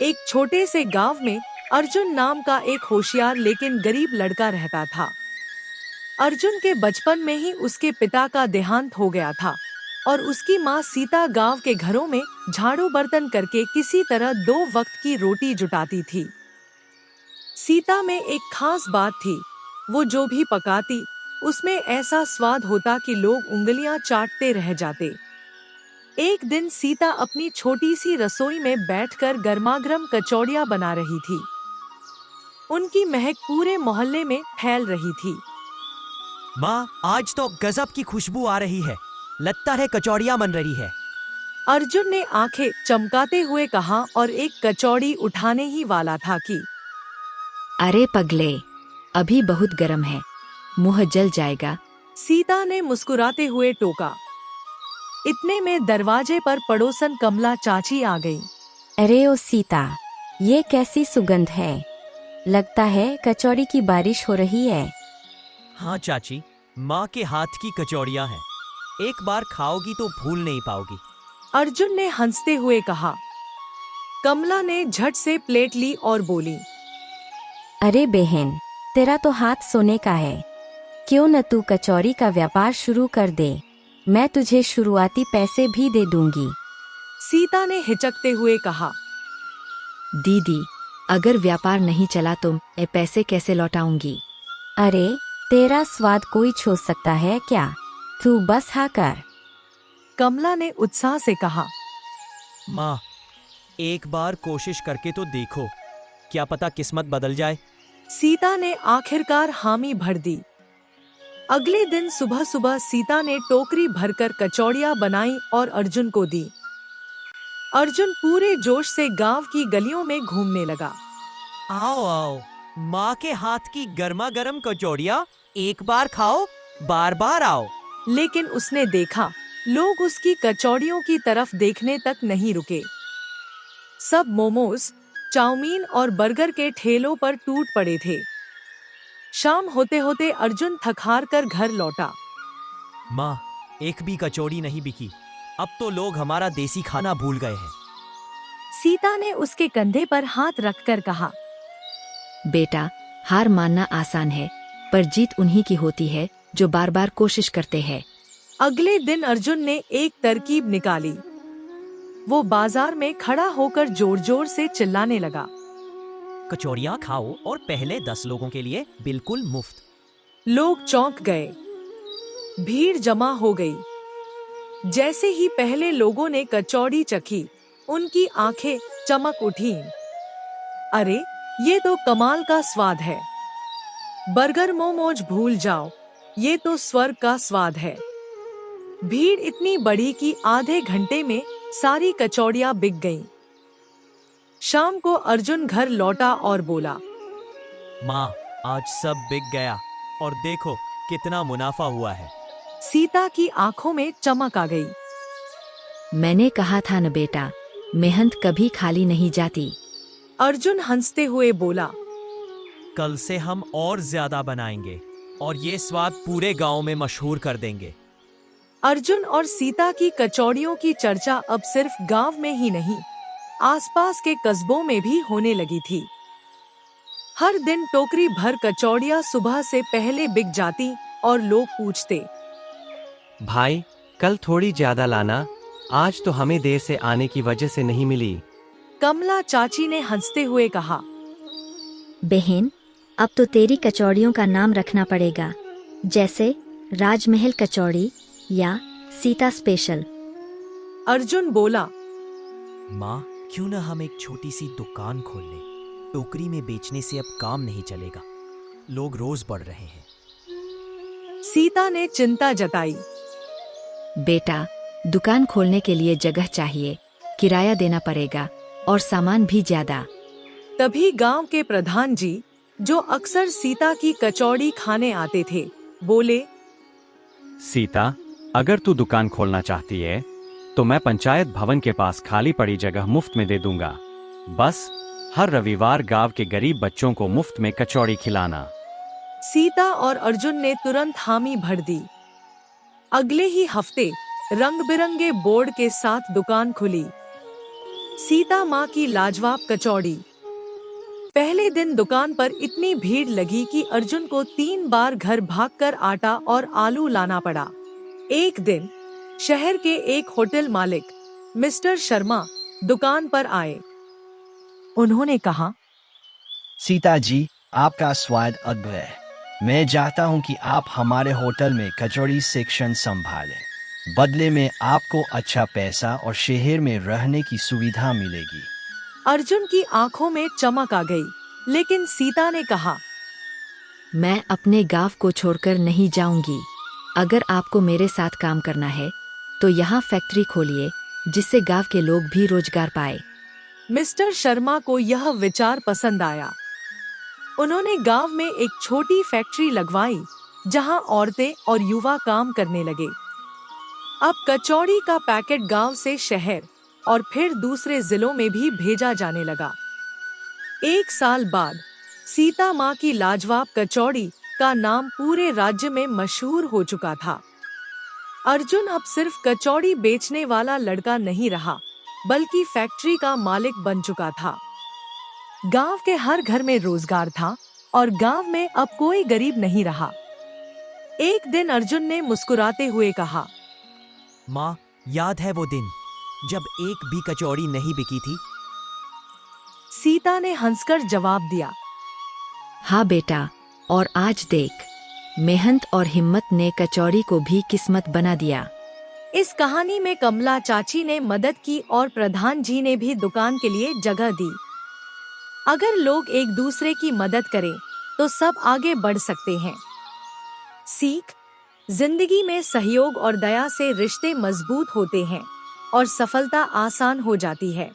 एक छोटे से गांव में अर्जुन नाम का एक होशियार लेकिन गरीब लड़का रहता था। अर्जुन के बचपन में ही उसके पिता का देहांत हो गया था और उसकी माँ सीता गांव के घरों में झाड़ू बर्तन करके किसी तरह 2 वक्त की रोटी जुटाती थी। सीता में एक खास बात थी, वो जो भी पकाती उसमें ऐसा स्वाद होता कि लोग उंगलियां चाटते रह जाते। एक दिन सीता अपनी छोटी सी रसोई में बैठकर गर्मागर्म कचौड़ियाँ बना रही थी। उनकी महक पूरे मोहल्ले में फैल रही थी। माँ, आज तो गजब की खुशबू आ रही है। लगता है कचौड़ियाँ बन रही है। अर्जुन ने आंखें चमकाते हुए कहा और एक कचौड़ी उठाने ही वाला था कि अरे पगले, अभी बहुत गर्म है, मुंह जल जाएगा। सीता ने मुस्कुराते हुए टोका। इतने में दरवाजे पर पड़ोसन कमला चाची आ गई। अरे ओ सीता, ये कैसी सुगंध है? लगता है कचौड़ी की बारिश हो रही है। हाँ चाची, माँ के हाथ की कचौड़ियाँ हैं। एक बार खाओगी तो भूल नहीं पाओगी। अर्जुन ने हंसते हुए कहा। कमला ने झट से प्लेट ली और बोली, अरे बहन, तेरा तो हाथ सोने का है। क्यों न तू कचौड़ी का व्यापार शुरू कर दे, मैं तुझे शुरुआती पैसे भी दे दूंगी। सीता ने हिचकते हुए कहा। दीदी, अगर व्यापार नहीं चला तो मैं पैसे कैसे लौटाऊंगी? अरे, तेरा स्वाद कोई छोड़ सकता है क्या? तू बस हाँ कर। कमला ने उत्साह से कहा। माँ, एक बार कोशिश करके तो देखो, क्या पता किस्मत बदल जाए। सीता ने आखिरकार हामी भर दी। अगले दिन सुबह सुबह सीता ने टोकरी भरकर कचौड़ियाँ बनाई और अर्जुन को दी। अर्जुन पूरे जोश से गांव की गलियों में घूमने लगा। आओ आओ, माँ के हाथ की गर्मा गर्म कचौड़ियाँ एक बार खाओ, बार बार आओ। लेकिन उसने देखा, लोग उसकी कचौड़ियों की तरफ देखने तक नहीं रुके। सब मोमोज, चाउमीन और बर्गर के ठेलों पर टूट पड़े थे। शाम होते होते अर्जुन थक हार कर घर लौटा। माँ, एक भी कचौड़ी नहीं बिकी। अब तो लोग हमारा देसी खाना भूल गए हैं। सीता ने उसके कंधे पर हाथ रखकर कहा। बेटा, हार मानना आसान है, पर जीत उन्हीं की होती है जो बार बार कोशिश करते हैं। अगले दिन अर्जुन ने एक तरकीब निकाली। वो बाजार में खड़ा होकर जोर जोर से चिल्लाने लगा। कचौड़ियाँ खाओ और पहले 10 लोगों के लिए बिल्कुल मुफ्त। लोग चौंक गए। भीड़ जमा हो गई। जैसे ही पहले लोगों ने कचौड़ी चखी, उनकी आंखें चमक उठीं। अरे, ये तो कमाल का स्वाद है। बर्गर मोमोज भूल जाओ, ये तो स्वर्ग का स्वाद है। भीड़ इतनी बड़ी कि आधे घंटे में सारी कचौड़ियाँ बिक गईं। शाम को अर्जुन घर लौटा और बोला। माँ, आज सब बिक गया और देखो कितना मुनाफा हुआ है। सीता की आंखों में चमक आ गई। मैंने कहा था न बेटा, मेहनत कभी खाली नहीं जाती। अर्जुन हंसते हुए बोला। कल से हम और ज्यादा बनाएंगे और ये स्वाद पूरे गांव में मशहूर कर देंगे। अर्जुन और सीता की कचौड़ियों की चर्चा अब सिर्फ गांव में ही नहीं, आसपास के कस्बों में भी होने लगी थी। हर दिन टोकरी भर कचौड़ियाँ सुबह से पहले बिक जाती और लोग पूछते। भाई, कल थोड़ी ज्यादा लाना, आज तो हमें देर से आने की वजह से नहीं मिली। कमला चाची ने हंसते हुए कहा। बहन, अब तो तेरी कचौड़ियों का नाम रखना पड़ेगा, जैसे राजमहल कचौड़ी या सीता स्पेशल। अर्जुन बोला। माँ, क्यों न हम एक छोटी सी दुकान खोल लें? टोकरी में बेचने से अब काम नहीं चलेगा। लोग रोज बढ़ रहे हैं। सीता ने चिंता जताई। बेटा, दुकान खोलने के लिए जगह चाहिए, किराया देना पड़ेगा और सामान भी ज्यादा। तभी गांव के प्रधान जी, जो अक्सर सीता की कचौड़ी खाने आते थे, बोले। सीता, अगर तू दुकान खोलना चाहती है तो मैं पंचायत भवन के पास खाली पड़ी जगह मुफ्त में दे दूंगा। बस हर रविवार गांव के गरीब बच्चों को मुफ्त में कचौड़ी खिलाना। सीता और अर्जुन ने तुरंत हामी भर दी। अगले ही हफ्ते रंग बिरंगे बोर्ड के साथ दुकान खुली। सीता माँ की लाजवाब कचौड़ी। पहले दिन दुकान पर इतनी भीड़ लगी कि अर्जुन को 3 बार घर भागकर आटा और आलू लाना पड़ा। एक दिन शहर के एक होटल मालिक मिस्टर शर्मा दुकान पर आए। उन्होंने कहा, सीता जी, आपका स्वाद अद्भुत है। मैं चाहता हूं कि आप हमारे होटल में कचौड़ी सेक्शन संभालें। बदले में आपको अच्छा पैसा और शहर में रहने की सुविधा मिलेगी। अर्जुन की आंखों में चमक आ गई, लेकिन सीता ने कहा, मैं अपने गांव को छोड़कर नहीं जाऊंगी। अगर आपको मेरे साथ काम करना है तो यहाँ फैक्ट्री खोलिए, जिससे गांव के लोग भी रोजगार पाए। मिस्टर शर्मा को यह विचार पसंद आया। उन्होंने गांव में एक छोटी फैक्ट्री लगवाई, जहां औरतें और युवा काम करने लगे। अब कचौड़ी का पैकेट गांव से शहर और फिर दूसरे जिलों में भी भेजा जाने लगा। 1 साल बाद सीता माँ की लाजवाब कचौड़ी का नाम पूरे राज्य में मशहूर हो चुका था। अर्जुन अब सिर्फ कचौड़ी बेचने वाला लड़का नहीं रहा, बल्कि फैक्ट्री का मालिक बन चुका था। गांव के हर घर में रोजगार था और गांव में अब कोई गरीब नहीं रहा। एक दिन अर्जुन ने मुस्कुराते हुए कहा, माँ, याद है वो दिन जब एक भी कचौड़ी नहीं बिकी थी? सीता ने हंसकर जवाब दिया, हाँ बेटा, और आज देख, मेहनत और हिम्मत ने कचौड़ी को भी किस्मत बना दिया। इस कहानी में कमला चाची ने मदद की और प्रधान जी ने भी दुकान के लिए जगह दी। अगर लोग एक दूसरे की मदद करें तो सब आगे बढ़ सकते हैं। सीख, जिंदगी में सहयोग और दया से रिश्ते मजबूत होते हैं और सफलता आसान हो जाती है।